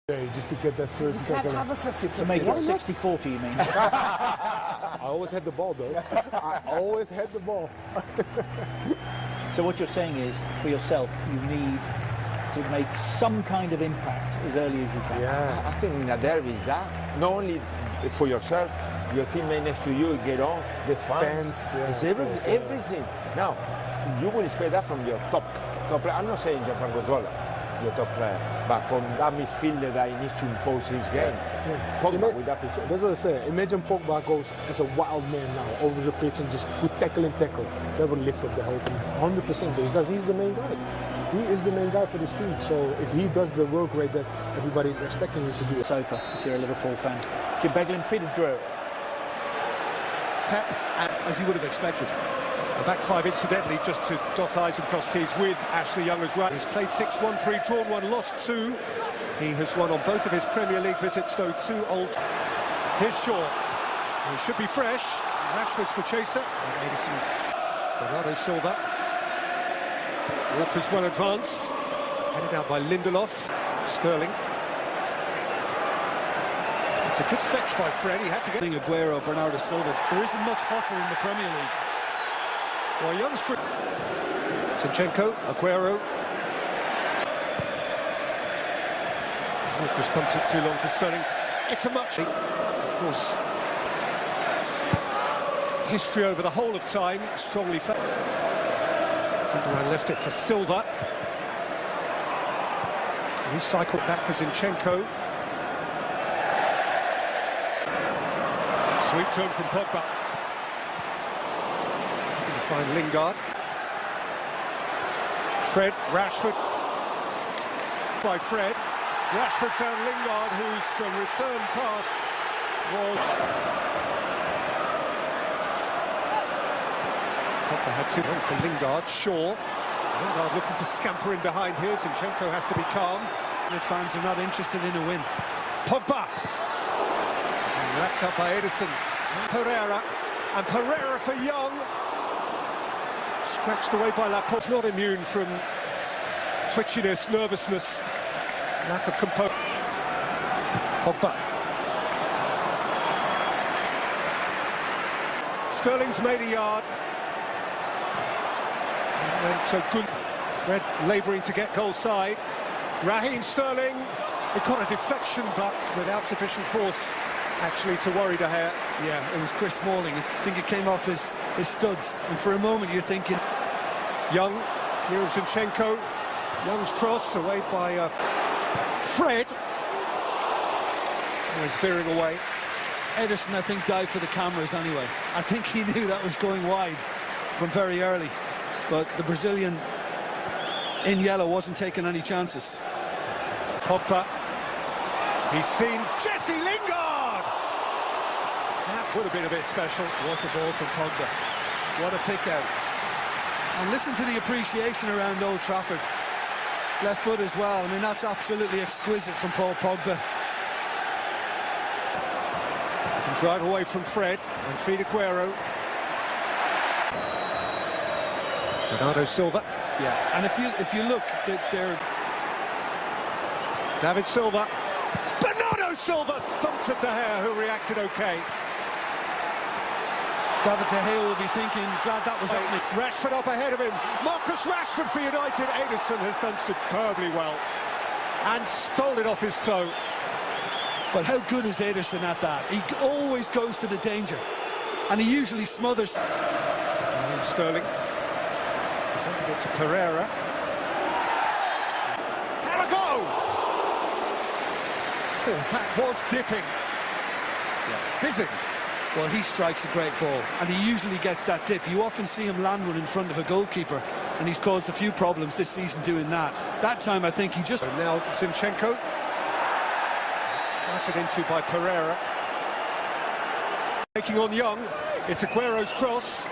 Just to get that first You can't have a 50-50. To make it 60-40, you mean? I always had the ball, though. I always had the ball. So what you're saying is, for yourself, you need to make some kind of impact as early as you can. Yeah. I think in a derby is that. Not only for yourself, your teammate next to you get on, the fans, it's everything. Now, you will expect that from your top player. I'm not saying Gianfranco Zola, your top player, but from that midfielder that he needs to impose his game. Pogba with that position. That's what I say. Imagine Pogba goes as a wild man now over the pitch and just good tackle. That would lift up the whole team 100% because he's the main guy. He is the main guy for this team. So if he does the work rate that everybody is expecting him to do. Sofa, if you're a Liverpool fan. Jim Beglin, Peter Drew. Pep, as he would have expected. A back five, incidentally, just to dot I's and cross T's with Ashley Young as right. He's played 6-1, 3, drawn 1, lost 2. He has won on both of his Premier League visits, though 2 old. Here's Shaw. He should be fresh. Rashford's the chaser. And Edison. Bernardo Silva. Walker's well advanced. Headed out by Lindelof. Sterling. It's a good fetch by Fred. He had to get Aguero, Bernardo Silva. There isn't much hotter in the Premier League. Well, Young's free. Zinchenko, Aguero. Walker's thumped it too long for Sterling. It's a much. Of course, history over the whole of time, strongly felt. Gundogan left it for Silva. Recycled back for Zinchenko. Sweet turn from Pogba. Find Lingard. Fred, Rashford. By Fred. Rashford found Lingard, whose return pass was... Pogba had 2 for Lingard. Shaw. Lingard looking to scamper in behind here. Zinchenko has to be calm. The fans are not interested in a win. Pogba. And wrapped up by Edison. Pereira. And Pereira for Young. Scratched away by Laporte. Not immune from twitchiness, nervousness, lack of composure. Pogba. Sterling's made a yard. And so good. Fred labouring to get goal side. Raheem Sterling. He caught a deflection, but without sufficient force actually to worry De Gea. Yeah, it was Chris Smalling. I think it came off his studs. And for a moment you're thinking... Young, clear of Zinchenko. Young's cross, away by Fred. Oh, he's veering away. Ederson, I think, dived for the cameras anyway. I think he knew that was going wide from very early. But the Brazilian in yellow wasn't taking any chances. Pogba. He's seen Jesse Lingard! That would have been a bit special. What a ball from Pogba. What a pick out. And listen to the appreciation around Old Trafford. Left foot as well. I mean, that's absolutely exquisite from Paul Pogba. And drive away from Fred and feed Aguero. Bernardo Silva. Yeah, and if you look, they're... David Silva. Bernardo Silva thumped at De Gea, who reacted okay. David De Gea will be thinking, glad that was out. Rashford up ahead of him. Marcus Rashford for United. Edison has done superbly well and stole it off his toe. But how good is Ederson at that? He always goes to the danger, and he usually smothers. Sterling presented it to Pereira. Have a go! Oh, that was dipping. Fizzing. Well, he strikes a great ball, and he usually gets that dip. You often see him land one in front of a goalkeeper, and he's caused a few problems this season doing that. That time, I think he just... And now Zinchenko. Slatted into by Pereira. Taking on Young. It's Aguero's cross.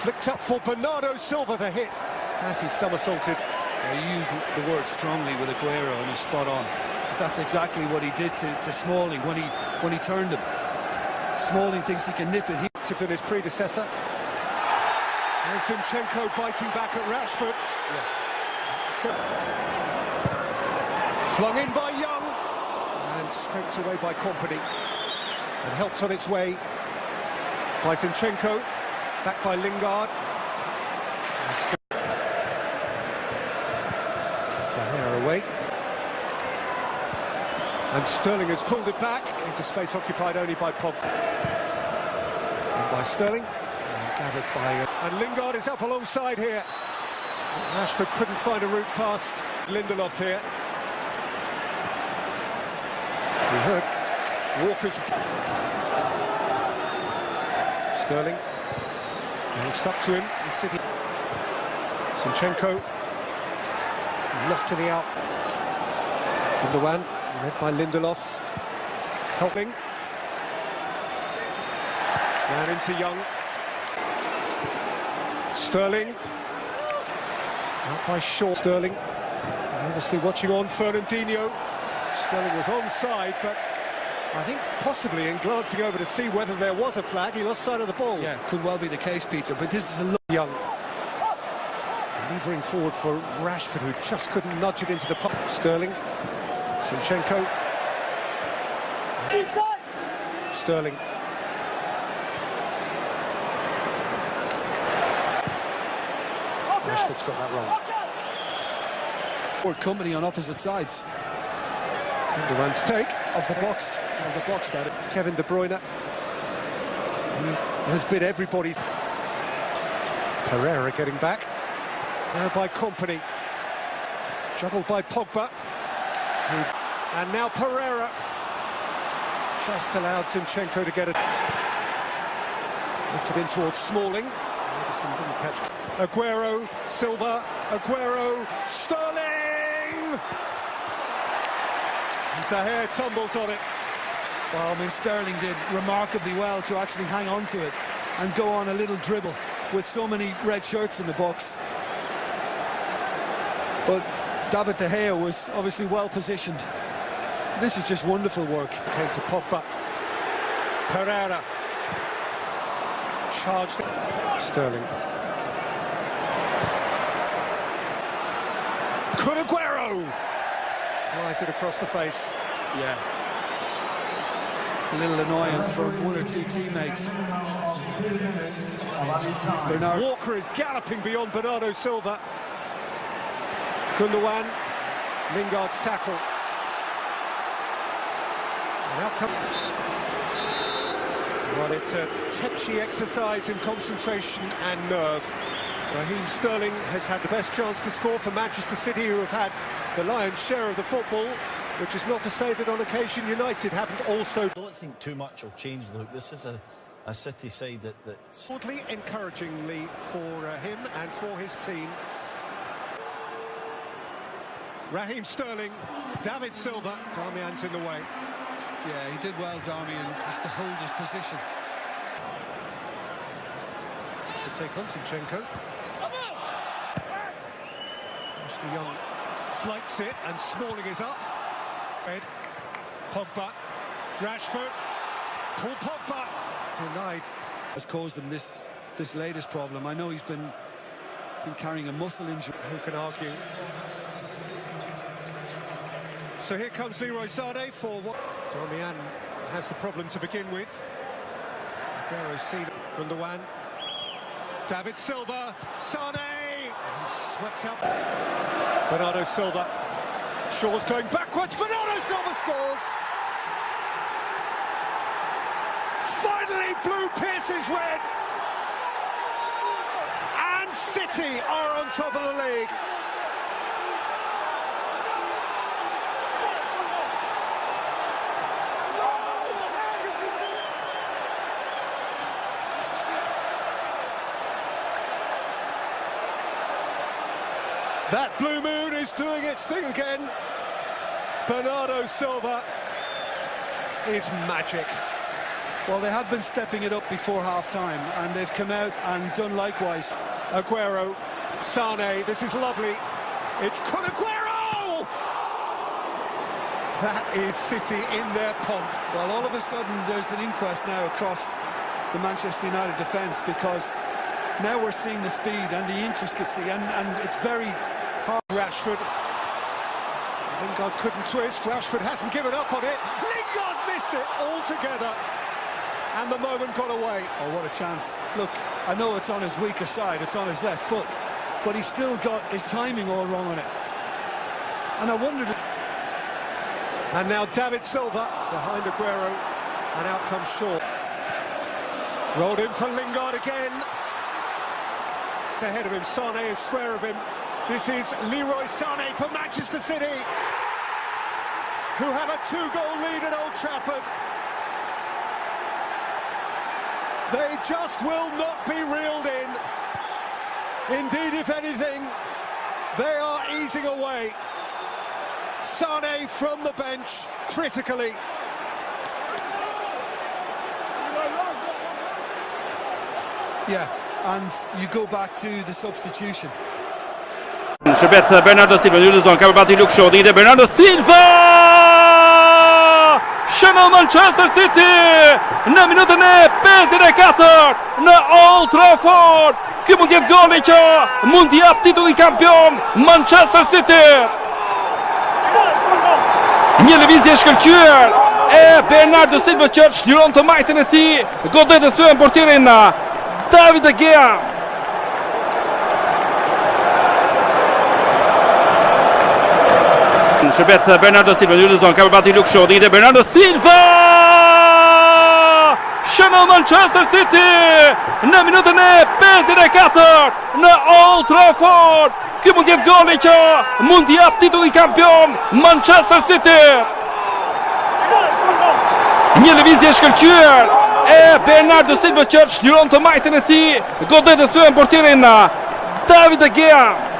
Flicked up for Bernardo Silva to hit. As he somersaulted. You use the word strongly with Aguero, and he's spot on. That's exactly what he did to Smalling when he turned him. Smalling thinks he can nip it. Than his predecessor. There's Zinchenko biting back at Rashford. Yeah. Flung in by Young. scraped away by Kompany and helped on its way by Zinchenko, back by Lingard. Tahir away. And Sterling has pulled it back into space occupied only by Pogba. And by Sterling, and gathered by... and Lingard is up alongside here. Rashford couldn't find a route past Lindelof here. We heard Walker's... Sterling. And it's up to him. City. Zinchenko. Left to the out. Gundogan, led by Lindelof. Helping. Down into Young. Sterling. Out by Shaw. Sterling. Obviously watching on Fernandinho. Sterling was onside, but I think possibly in glancing over to see whether there was a flag, he lost sight of the ball. Yeah, could well be the case, Peter, but this is a... Young. Levering forward for Rashford, who just couldn't nudge it into the pop. Sterling. Zinchenko. Sterling. Rashford's got that wrong. Or Kompany on opposite sides. Gundogan's take Of the box, that... Kevin De Bruyne. He has been everybody's... Pereira getting back. Now by Kompany. Juggled by Pogba. And now Pereira. Just allowed Zinchenko to get it. Lifted in towards Smalling. Madison didn't catch. Aguero, Silva, Aguero, Sterling! And Tahir tumbles on it. Well, I mean, Sterling did remarkably well to actually hang on to it and go on a little dribble with so many red shirts in the box. But David De Gea was obviously well positioned. This is just wonderful work. Came to Pogba. Pereira. Charged. Sterling. Kun Aguero! Flies it across the face. Yeah. A little annoyance for one or two teammates. Bernard Walker is galloping beyond Bernardo Silva. Gundogan, Lingard's tackle. And out comes... Well, it's a tetchy exercise in concentration and nerve. Raheem Sterling has had the best chance to score for Manchester City, who have had the lion's share of the football, which is not to say that on occasion United haven't also... I don't think too much will change, Luke. This is a City side that's... Broadly encouragingly for him and for his team. Raheem Sterling, David Silva, Darmian's in the way. Yeah, he did well, Darmian, just to hold his position. To take on Zinchenko. Ashley Young flights it, and Smalling is up. Ed, Pogba, Rashford, Paul Pogba, denied. Has caused them this latest problem. I know he's been carrying a muscle injury. Who can argue? So here comes Leroy Sané for what? Darmian has the problem to begin with. Aguero's seen Gundogan. David Silva, Sané, swept out. Bernardo Silva. Shaw's going backwards. Bernardo Silva scores. Finally, blue pierces red. And City are on top of the league. That blue moon is doing its thing again. Bernardo Silva is magic. Well, they had been stepping it up before half-time, and they've come out and done likewise. Aguero, Sané, this is lovely. It's Kun Aguero! That is City in their pomp. Well, all of a sudden, there's an inquest now across the Manchester United defence, because now we're seeing the speed and the intricacy, and it's very hard. Rashford. Lingard couldn't twist. Rashford hasn't given up on it. together, and the moment got away. Oh, what a chance. Look, I know it's on his weaker side, it's on his left foot, but he's still got his timing all wrong on it. And I wondered... And now David Silva behind Aguero, and out comes Shaw. Rolled in for Lingard again. It's ahead of him, Sane is square of him. This is Leroy Sane for Manchester City, who have a 2-goal lead at Old Trafford. They just will not be reeled in. Indeed, if anything, they are easing away. Sane from the bench, critically. Yeah, and you go back to the substitution. Şebet Bernardo Silva në lëzon ka përbati Luke Shaw, dhe Bernardo Silva shënon Manchester City në minutën e 54 në Old Trafford. Ky mund jetë goli që mund jap titullin kampion Manchester City. Një lëvizje shkëlqyer e Bernardo Silva që shliron të majtën e tij, godet të thyen portierin David De Gea. Shërbet Bernardo Silva në lëzon ka përbati Luke Shaw, dhe Bernardo Silva shënon Manchester City në minutën e 54 në Old Trafford. Ky mund jetë goli që mund jap titullin kampion Manchester City. Një lëvizje shkëlqyer e Bernardo Silva që shliron të majtën e tij, godet të thyen portierin David De Gea.